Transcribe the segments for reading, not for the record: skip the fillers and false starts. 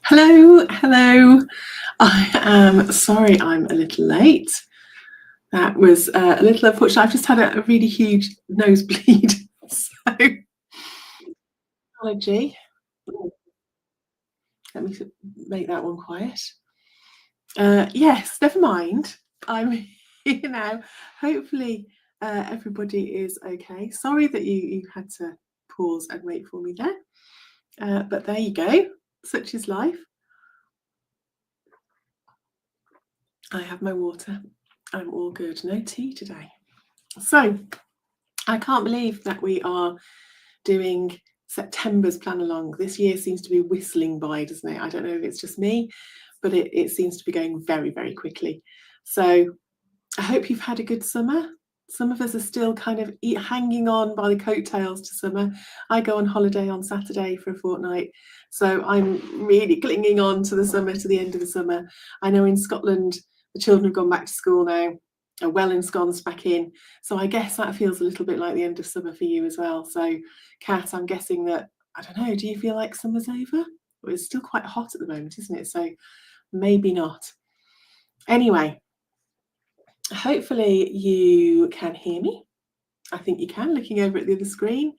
Hello, hello. I am sorry I'm a little late. That was a little unfortunate. I've just had a really huge nosebleed, so apology. Oh, let me make that one quiet. Yes, never mind. I'm here now. Hopefully, everybody is okay. Sorry that you had to pause and wait for me there, but there you go. Such is life. I have my water. I'm all good. No tea today. So I can't believe that we are doing September's plan along. This year seems to be whistling by, doesn't it? I don't know if it's just me, but it seems to be going very, very quickly. So I hope you've had a good summer. Some of us are still kind of hanging on by the coattails to summer. I go on holiday on Saturday for a fortnight. So I'm really clinging on to the summer, to the end of the summer. I know in Scotland, the children have gone back to school now, are well ensconced back in. So I guess that feels a little bit like the end of summer for you as well. So Kat, I'm guessing that, I don't know, do you feel like summer's over? Well, it's still quite hot at the moment, isn't it? So maybe not. Anyway, hopefully you can hear me. I think you can, looking over at the other screen.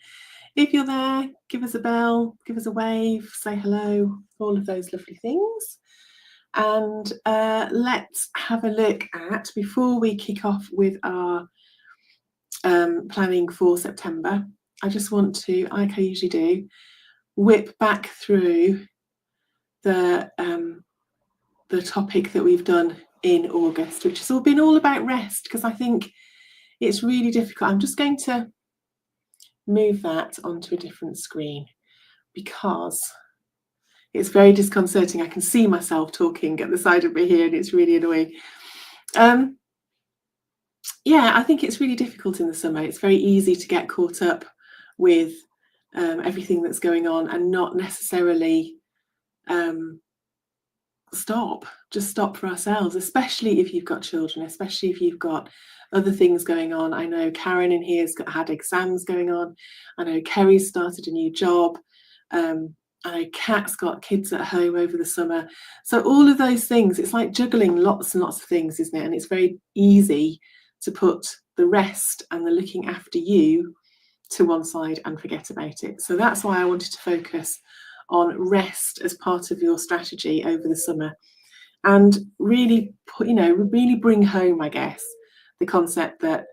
If you're there, give us a bell, give us a wave, say hello, all of those lovely things. And let's have a look at, before we kick off with our planning for September, I just want to, like I usually do, whip back through the topic that we've done in August, which has all been all about rest, because I think it's really difficult. I'm just going to move that onto a different screen because it's very disconcerting. I can see myself talking at the side of me here and it's really annoying. Yeah, I think it's really difficult in the summer. It's very easy to get caught up with everything that's going on and not necessarily just stop for ourselves, especially if you've got children, especially if you've got other things going on. I know Karen in here has had exams going on. I know Kerry's started a new job. I know Kat's got kids at home over the summer. So all of those things, it's like juggling lots and lots of things, isn't it? And it's very easy to put the rest and the looking after you to one side and forget about it. So that's why I wanted to focus on rest as part of your strategy over the summer, and really really bring home, I guess, the concept that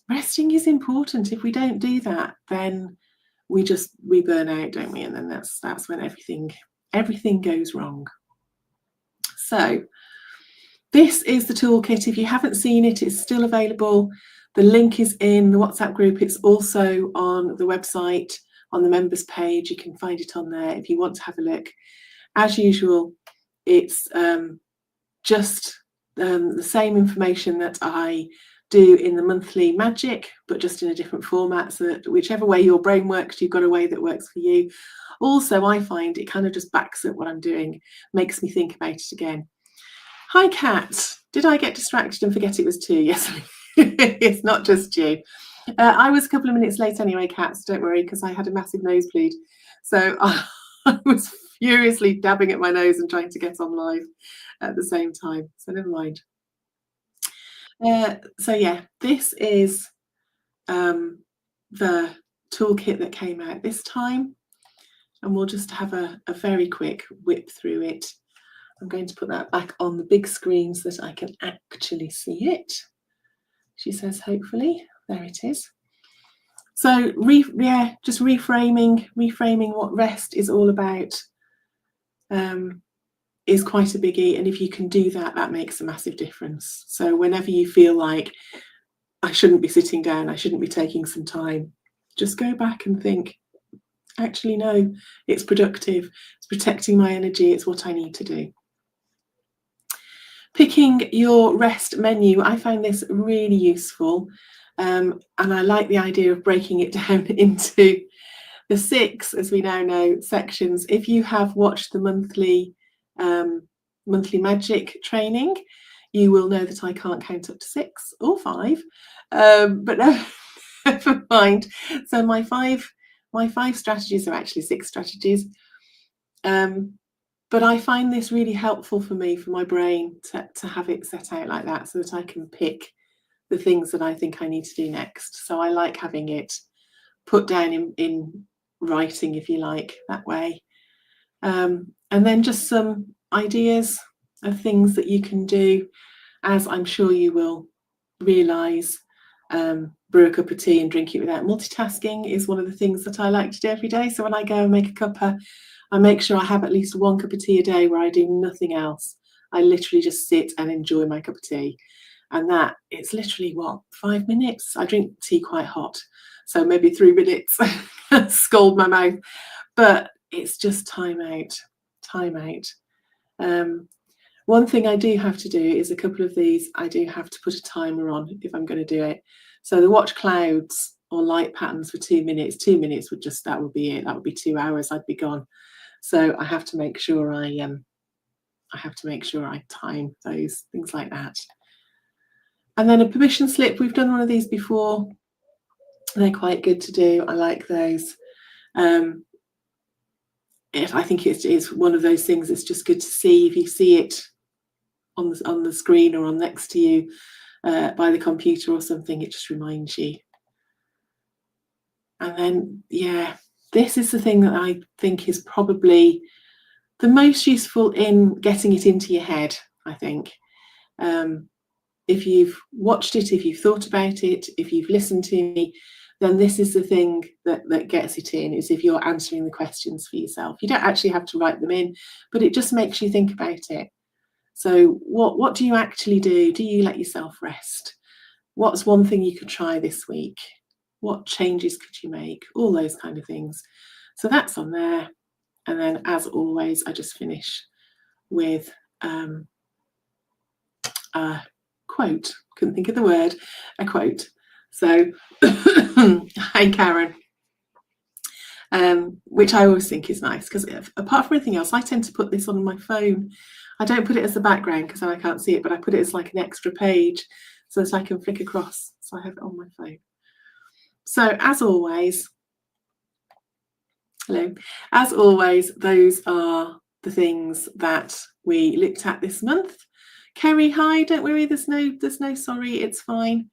resting is important. If we don't do that, then we burn out, don't we? And then that's when everything goes wrong. So this is the toolkit. If you haven't seen it, it's still available. The link is in the WhatsApp group. It's also on the website, on the members page. You can find it on there if you want to have a look. As usual, it's just the same information that I do in the monthly magic, but just in a different format, so that whichever way your brain works, you've got a way that works for you. Also, I find it kind of just backs up what I'm doing, makes me think about it again. Hi, Kat. Did I get distracted and forget it was 2? Yes, it's not just you. I was a couple of minutes late anyway, Kat, so don't worry, because I had a massive nosebleed. So I was furiously dabbing at my nose and trying to get on live at the same time. So never mind. So yeah, this is the toolkit that came out this time, and we'll just have a very quick whip through it. I'm going to put that back on the big screen so that I can actually see it. She says, hopefully. There it is. So just reframing what rest is all about is quite a biggie. And if you can do that, that makes a massive difference. So whenever you feel like I shouldn't be sitting down, I shouldn't be taking some time, just go back and think, actually, no, it's productive. It's protecting my energy. It's what I need to do. Picking your rest menu, I find this really useful. And I like the idea of breaking it down into the 6, as we now know, sections. If you have watched the monthly magic training, you will know that I can't count up to 6 or 5, but no, never mind. So my five strategies are actually 6 strategies. But I find this really helpful for me, for my brain, to have it set out like that, so that I can pick the things that I think I need to do next. So I like having it put down in writing, if you like, that way. And then just some ideas of things that you can do, as I'm sure you will realise. Brew a cup of tea and drink it without multitasking is one of the things that I like to do every day. So when I go and make a cuppa, I make sure I have at least one cup of tea a day where I do nothing else. I literally just sit and enjoy my cup of tea. And that, it's literally, what, 5 minutes? I drink tea quite hot, so maybe 3 minutes, scald my mouth. But it's just time out, time out. One thing I do have to do is a couple of these, I do have to put a timer on if I'm going to do it. So the watch clouds or light patterns for 2 minutes. 2 minutes would just, that would be it. That would be 2 hours. I'd be gone. So I have to make sure I time those, things like that. And then a permission slip. We've done one of these before. They're quite good to do. I like those. If I think it's one of those things that's just good to see. If you see it on the screen or on next to you by the computer or something, it just reminds you. And then, yeah, this is the thing that I think is probably the most useful in getting it into your head, I think. If you've watched it, if you've thought about it, if you've listened to me, then this is the thing that gets it in, is if you're answering the questions for yourself. You don't actually have to write them in, but it just makes you think about it. So what do you actually do? Do you let yourself rest? What's one thing you could try this week? What changes could you make? All those kind of things. So that's on there. And then, as always, I just finish with a quote. Couldn't think of the word. A quote. So, hi Karen. Which I always think is nice, because apart from anything else, I tend to put this on my phone. I don't put it as the background because then I can't see it, but I put it as like an extra page so that I can flick across. So I have it on my phone. So as always, hello. As always, those are the things that we looked at this month. Kerry, hi, don't worry, there's no sorry, it's fine.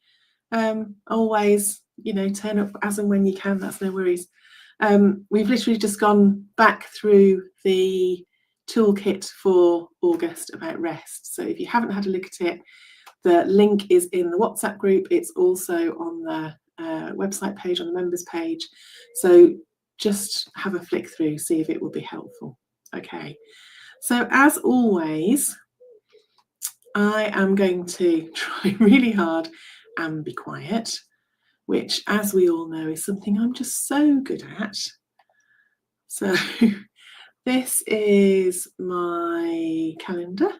Always, turn up as and when you can, that's no worries. We've literally just gone back through the toolkit for August about rest. So if you haven't had a look at it, the link is in the WhatsApp group. It's also on the website page, on the members page. So just have a flick through, see if it will be helpful. Okay, so as always, I am going to try really hard and be quiet, which, as we all know, is something I'm just so good at. So this is my calendar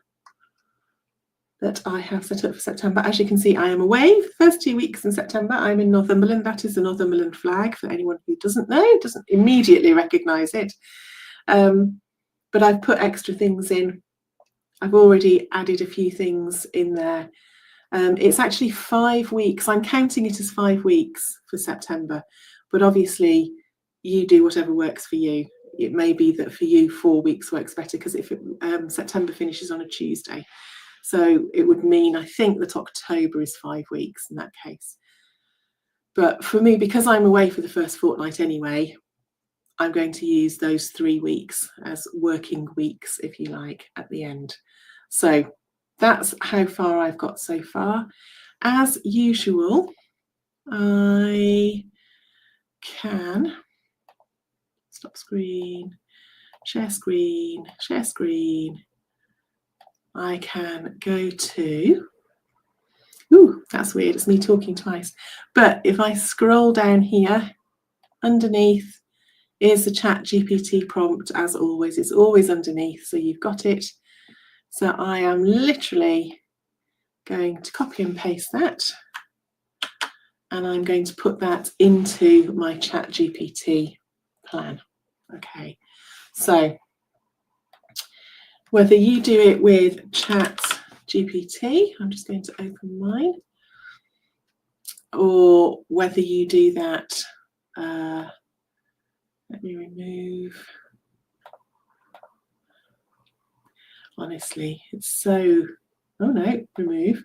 that I have set up for September. As you can see, I am away for the first 2 weeks in September. I'm in Northumberland. That is the Northumberland flag, for anyone who doesn't know, doesn't immediately recognise it. But I've put extra things in. I've already added a few things in there. It's actually 5 weeks. I'm counting it as 5 weeks for September, but obviously you do whatever works for you. It may be that for you 4 weeks works better, because if September finishes on a Tuesday, so it would mean, I think, that October is 5 weeks in that case. But for me, because I'm away for the first fortnight anyway, I'm going to use those 3 weeks as working weeks, if you like, at the end. So that's how far I've got so far. As usual, I can stop screen, share screen, share screen. I can go to, ooh, that's weird, it's me talking twice. But if I scroll down here, underneath is the ChatGPT prompt. As always, it's always underneath, so you've got it. So I am literally going to copy and paste that, and I'm going to put that into my ChatGPT plan. Okay, so whether you do it with ChatGPT, I'm just going to open mine, or whether you do that, let me remove, Honestly, it's so... Oh no, remove.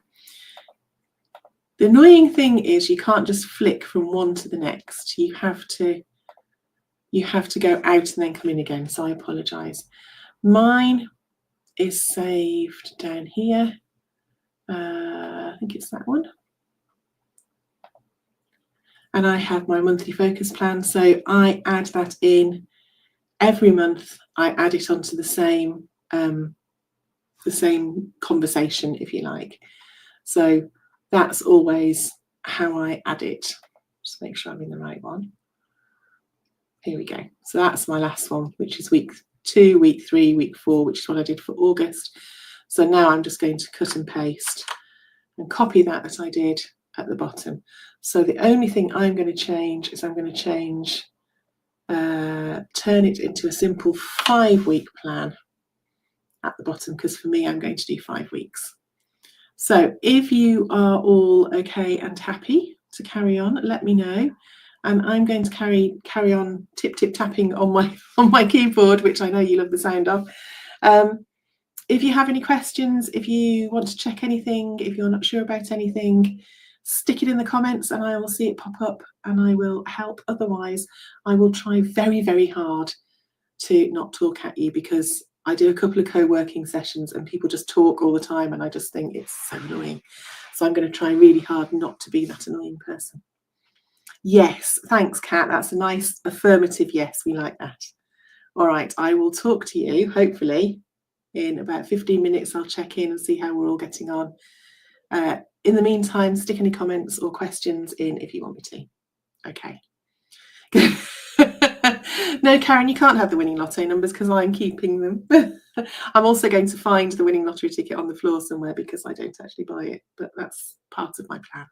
The annoying thing is you can't just flick from one to the next. You have to go out and then come in again. So I apologise. Mine is saved down here. I think it's that one. And I have my monthly focus plan. So I add that in every month. I add it onto the same conversation, if you like. So that's always how I add it. Just make sure I'm in the right one. Here we go. So that's my last one, which is week 2, week 3, week 4, which is what I did for August. So now I'm just going to cut and paste and copy that I did at the bottom. So the only thing I'm going to change is I'm going to change, turn it into a simple 5-week plan at the bottom, because for me, I'm going to do 5 weeks. So if you are all okay and happy to carry on, let me know. And I'm going to carry on tip tapping on my keyboard, which I know you love the sound of. If you have any questions, if you want to check anything, if you're not sure about anything, stick it in the comments and I will see it pop up and I will help. Otherwise, I will try very, very hard to not talk at you, because I do a couple of co-working sessions and people just talk all the time and I just think it's so annoying. So I'm going to try really hard not to be that annoying person. Yes, thanks, Kat. That's a nice affirmative yes. We like that. All right, I will talk to you, hopefully, in about 15 minutes. I'll check in and see how we're all getting on. In the meantime, stick any comments or questions in if you want me to. Okay. No, Karen, you can't have the winning lotto numbers because I'm keeping them. I'm also going to find the winning lottery ticket on the floor somewhere because I don't actually buy it, but that's part of my plan.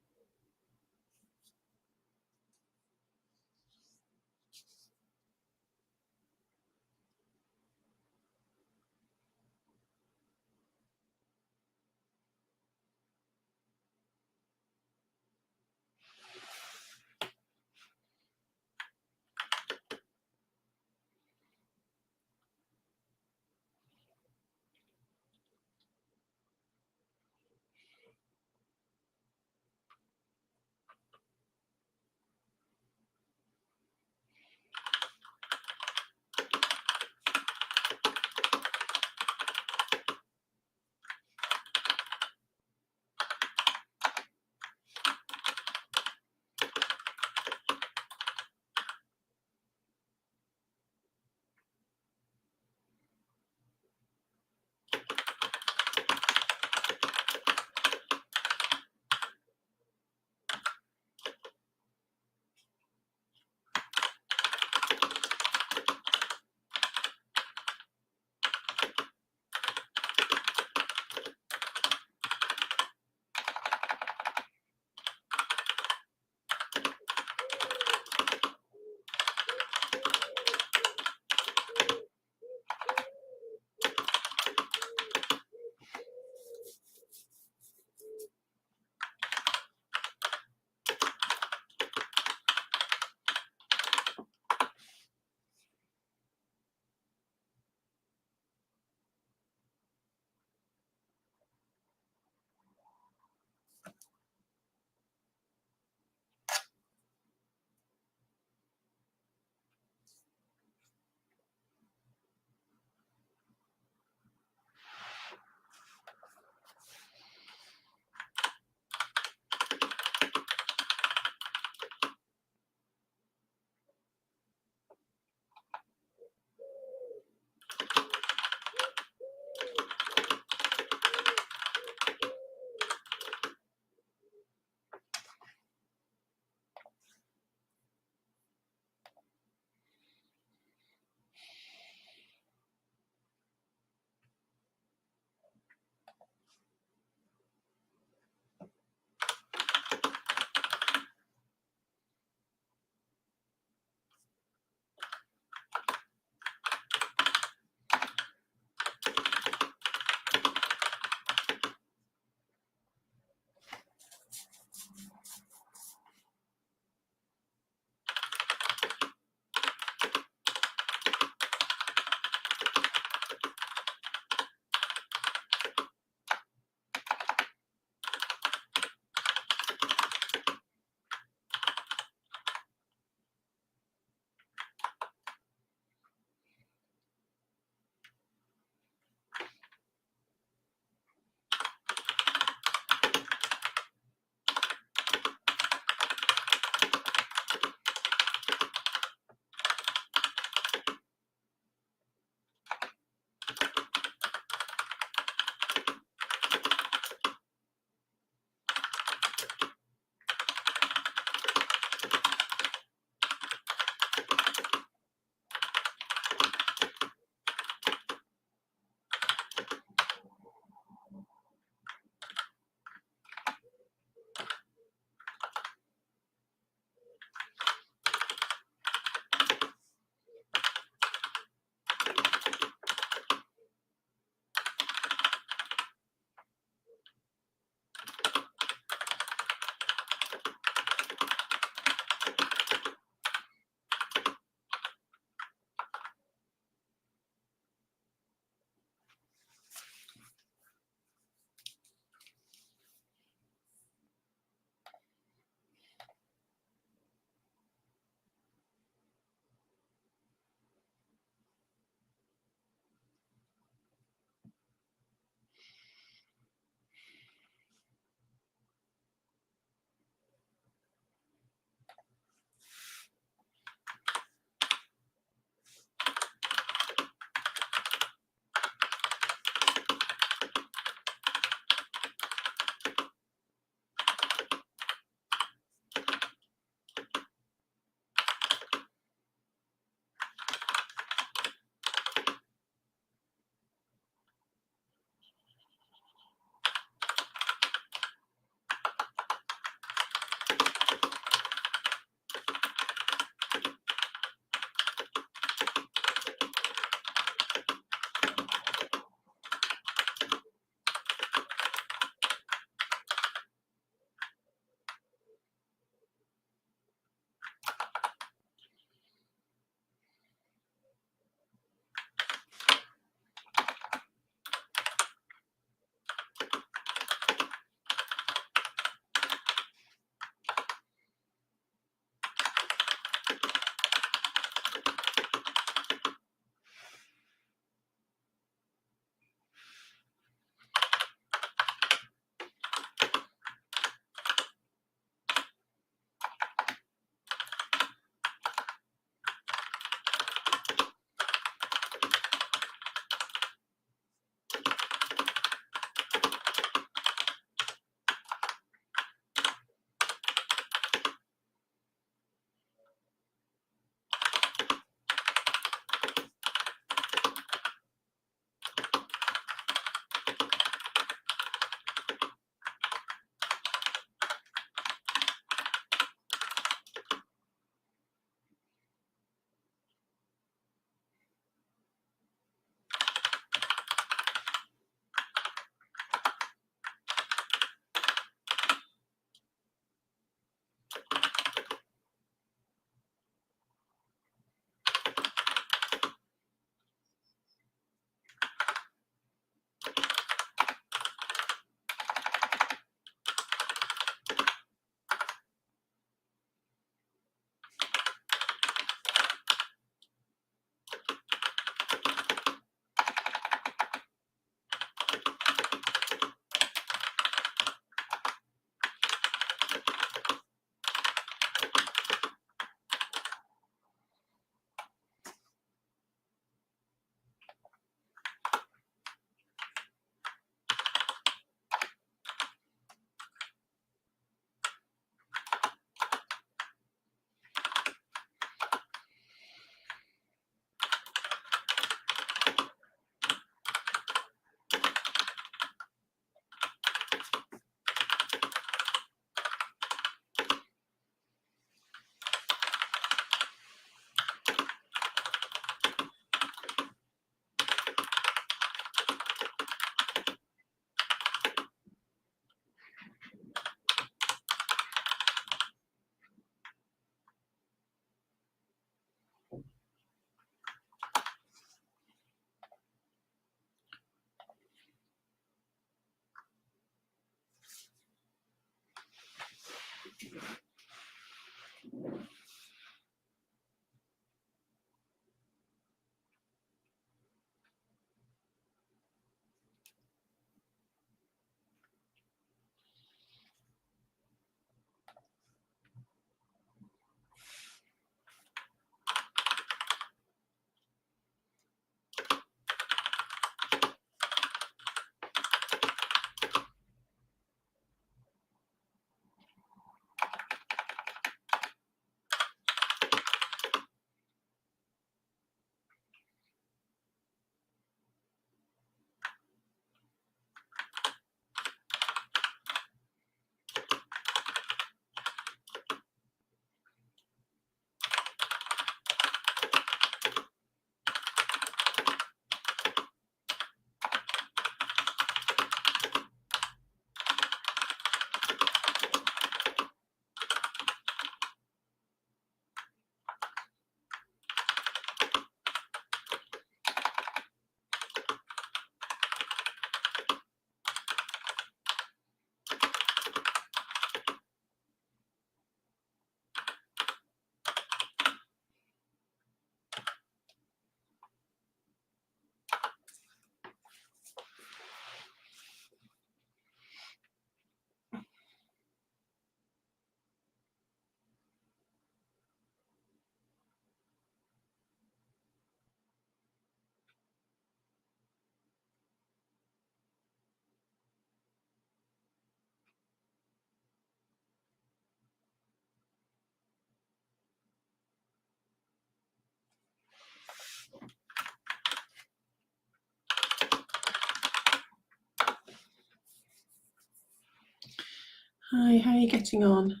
Hi, how are you getting on?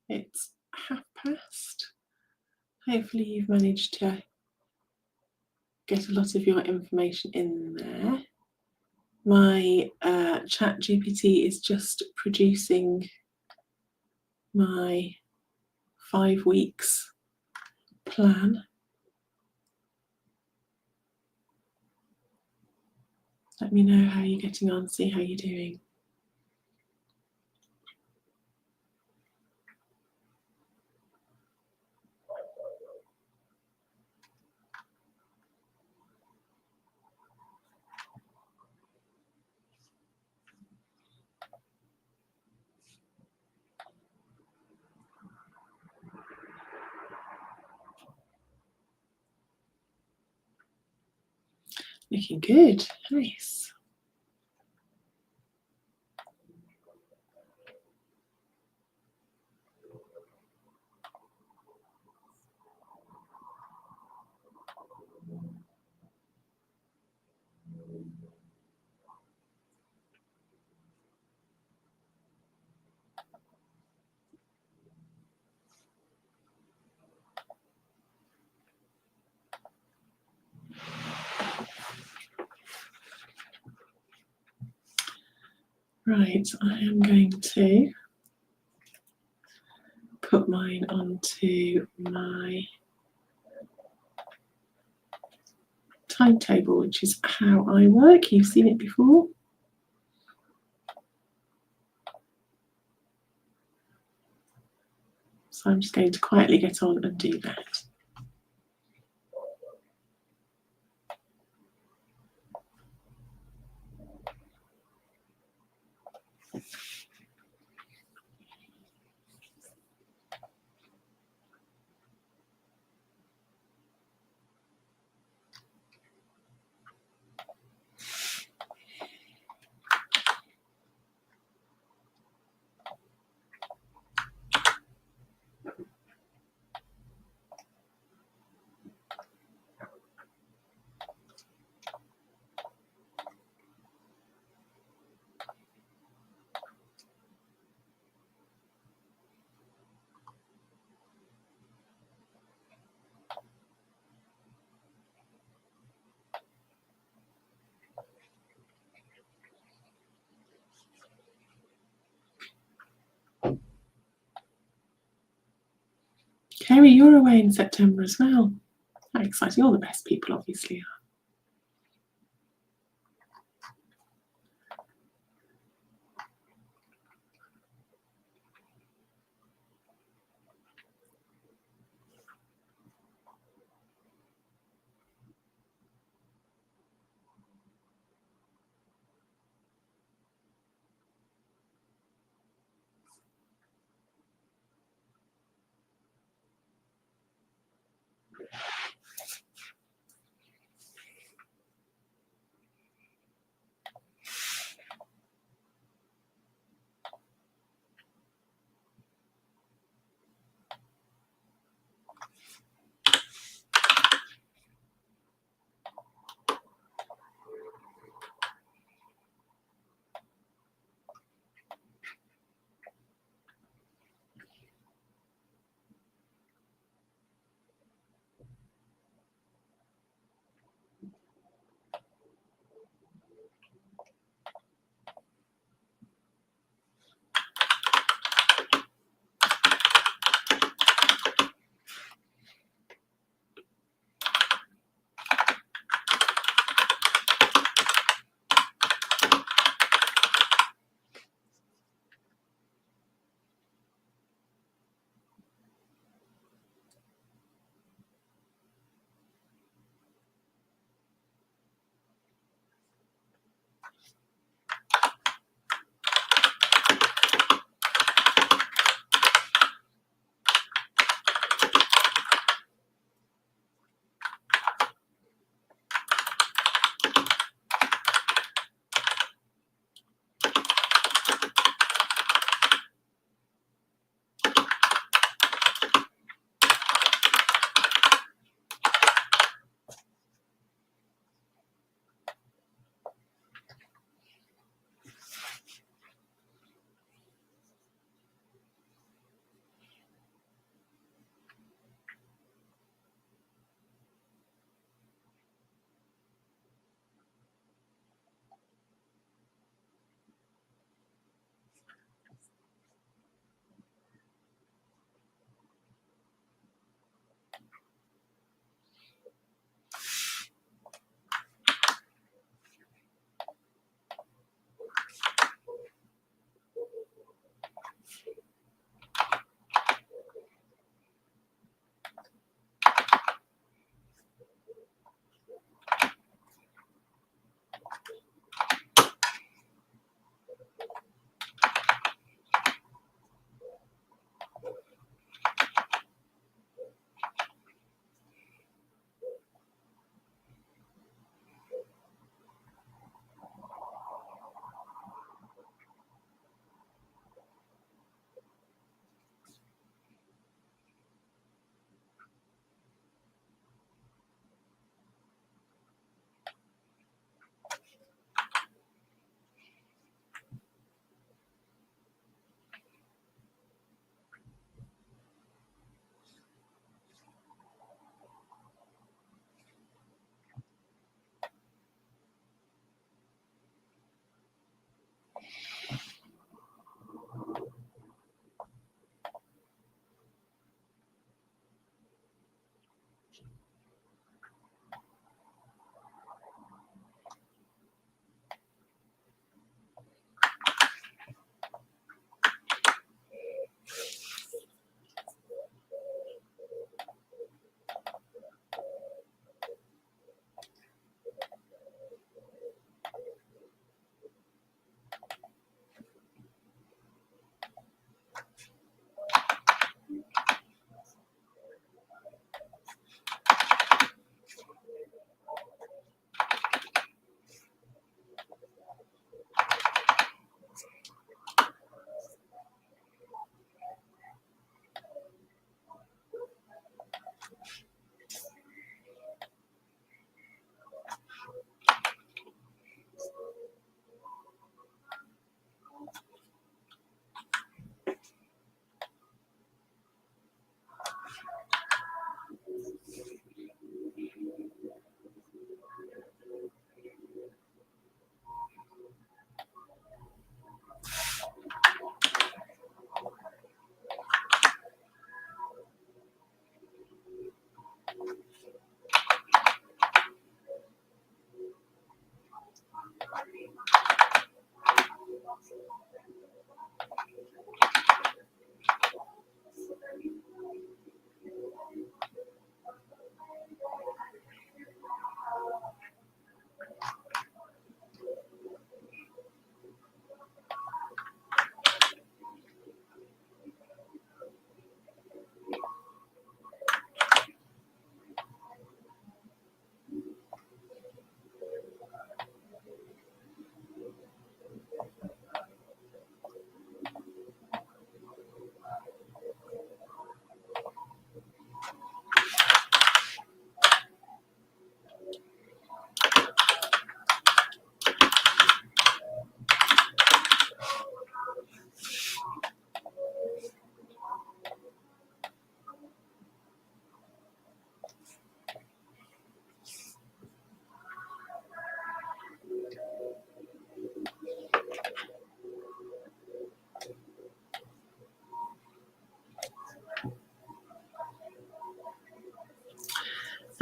It's past. Hopefully you've managed to get a lot of your information in there. My ChatGPT is just producing my 5 weeks plan. Let me know how you're getting on, see how you're doing. Looking good, nice. Right, I am going to put mine onto my timetable, which is how I work. You've seen it before. So I'm just going to quietly get on and do that. Kerry, you're away in September as well. How exciting. All the best people obviously are.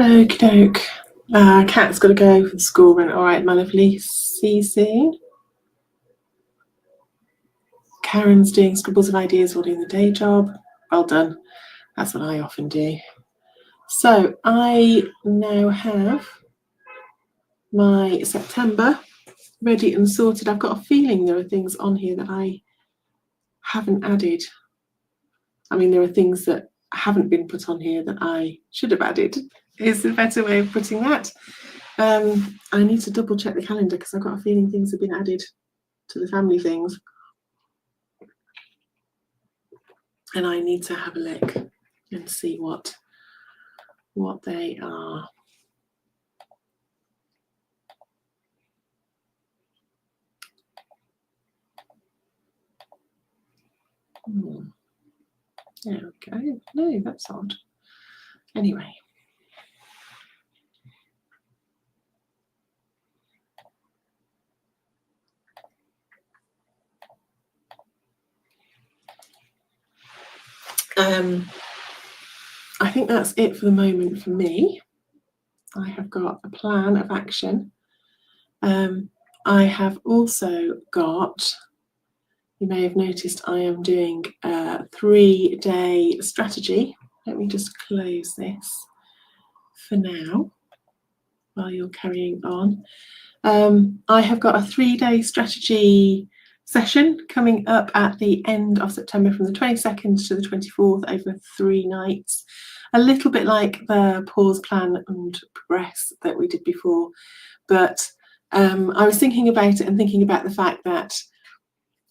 Okie doke. Cat's got to go for the school run. All right, my lovely. See you soon. Karen's doing scribbles of ideas while doing the day job. Well done. That's what I often do. So I now have my September ready and sorted. I've got a feeling there are things on here that I haven't added. I mean, there are things that haven't been put on here that I should have added, is the better way of putting that. I need to double check the calendar because I've got a feeling things have been added to the family things. And I need to have a look and see what they are. There we go. No, that's odd. Anyway. I think that's it for the moment for me. I have got a plan of action. I have also got, you may have noticed I am doing a 3-day strategy. Let me just close this for now while you're carrying on. I have got a 3-day strategy session coming up at the end of September from the 22nd to the 24th over 3 nights. A little bit like the pause, plan and progress that we did before, but I was thinking about it and thinking about the fact that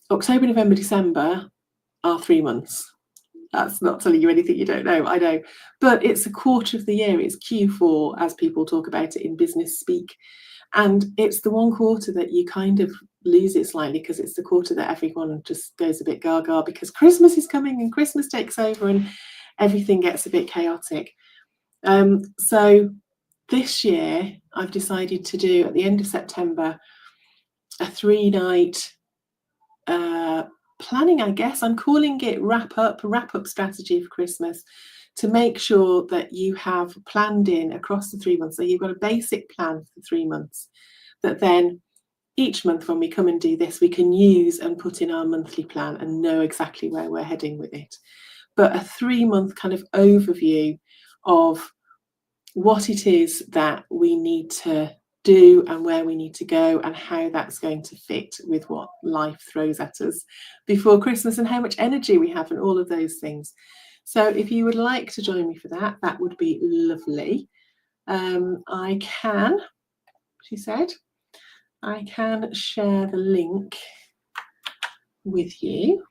October, November, December are 3 months. That's not telling you anything you don't know, I know, but it's a quarter of the year. It's Q4 as people talk about it in business speak. And it's the one quarter that you kind of lose it slightly because it's the quarter that everyone just goes a bit gaga because Christmas is coming and Christmas takes over and everything gets a bit chaotic. So this year I've decided to do at the end of September a 3-night planning, I guess. I'm calling it wrap up strategy for Christmas, to make sure that you have planned in across the 3 months. So you've got a basic plan for 3 months that then each month when we come and do this, we can use and put in our monthly plan and know exactly where we're heading with it. But a 3-month kind of overview of what it is that we need to do and where we need to go and how that's going to fit with what life throws at us before Christmas and how much energy we have and all of those things. So if you would like to join me for that, that would be lovely. I can, she said, I can share the link with you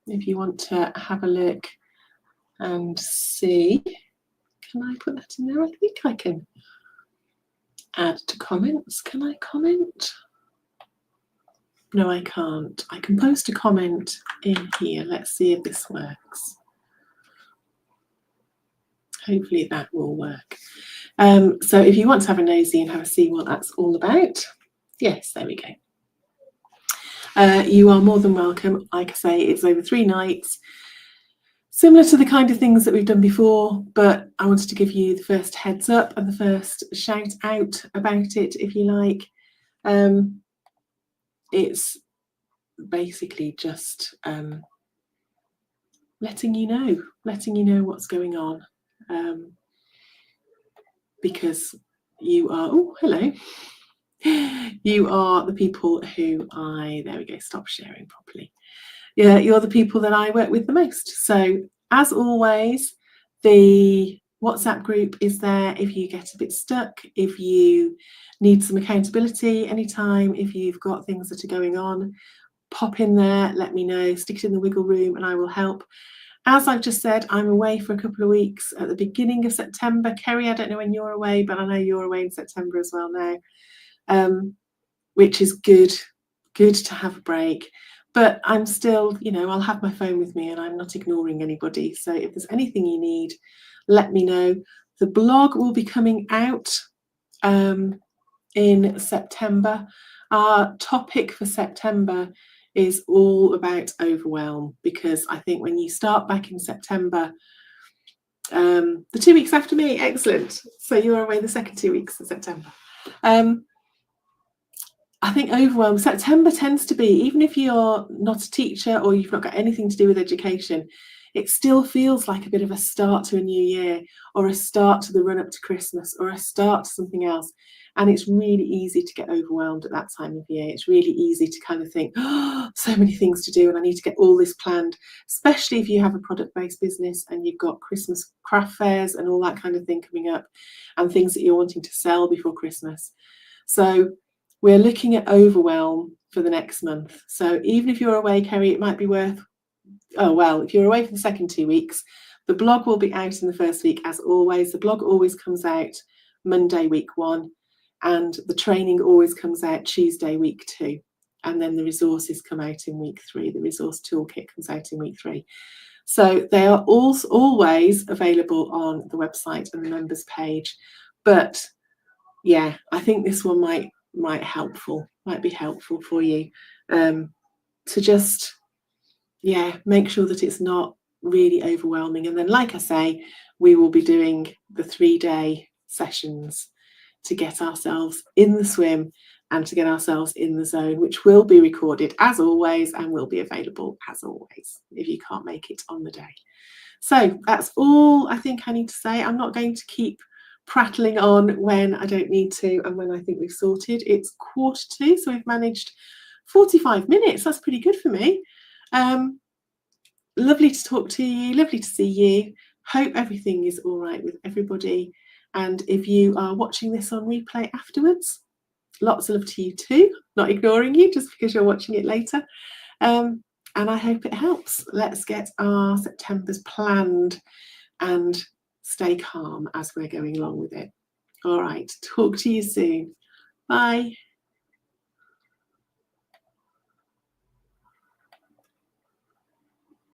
if you want to have a look and see. Can I put that in there? I think I can. Add to comments. Can I comment? No, I can't. I can post a comment in here. Let's see if this works. Hopefully that will work. So if you want to have a nosy and have a see what that's all about, yes, there we go. You are more than welcome. Like I say, it's over 3 nights. Similar to the kind of things that we've done before, but I wanted to give you the first heads up and the first shout out about it, if you like. It's basically just letting you know what's going on, because you are, oh, hello, you are the people who there we go, stop sharing properly. Yeah, you're the people that I work with the most. So as always, the WhatsApp group is there if you get a bit stuck, if you need some accountability anytime, if you've got things that are going on, pop in there, let me know, stick it in the wiggle room and I will help. As I've just said, I'm away for a couple of weeks at the beginning of September. Kerry, I don't know when you're away, but I know you're away in September as well now, which is good to have a break. But I'm still, I'll have my phone with me and I'm not ignoring anybody. So if there's anything you need, let me know. The blog will be coming out in September. Our topic for September is all about overwhelm, because I think when you start back in September, the 2 weeks after me, excellent. So you're away the second 2 weeks of September. I think overwhelm, September tends to be, even if you're not a teacher or you've not got anything to do with education, it still feels like a bit of a start to a new year, or a start to the run up to Christmas, or a start to something else. And it's really easy to get overwhelmed at that time of year. It's really easy to kind of think, oh, so many things to do and I need to get all this planned, especially if you have a product-based business and you've got Christmas craft fairs and all that kind of thing coming up, and things that you're wanting to sell before Christmas. So we're looking at overwhelm for the next month. So even if you're away, Kerry, it might be worth, if you're away for the second 2 weeks, the blog will be out in the first week as always. The blog always comes out Monday, week 1, and the training always comes out Tuesday, week 2. And then the resources come out in week 3. The resource toolkit comes out in week 3. So they are also always available on the website and the members page. But yeah, I think this one might be helpful for you, to just make sure that it's not really overwhelming. And then, like I say, we will be doing the 3-day sessions to get ourselves in the swim and to get ourselves in the zone, which will be recorded as always and will be available as always if you can't make it on the day. So that's all I think I need to say. I'm not going to keep prattling on when I don't need to and when I think we've sorted. It's 1:45, so we've managed 45 minutes. That's pretty good for me. Lovely to talk to you, lovely to see you. Hope everything is all right with everybody. And if you are watching this on replay afterwards, lots of love to you too. Not ignoring you just because you're watching it later. And I hope it helps. Let's get our Septembers planned and stay calm as we're going along with it. All right, talk to you soon. Bye.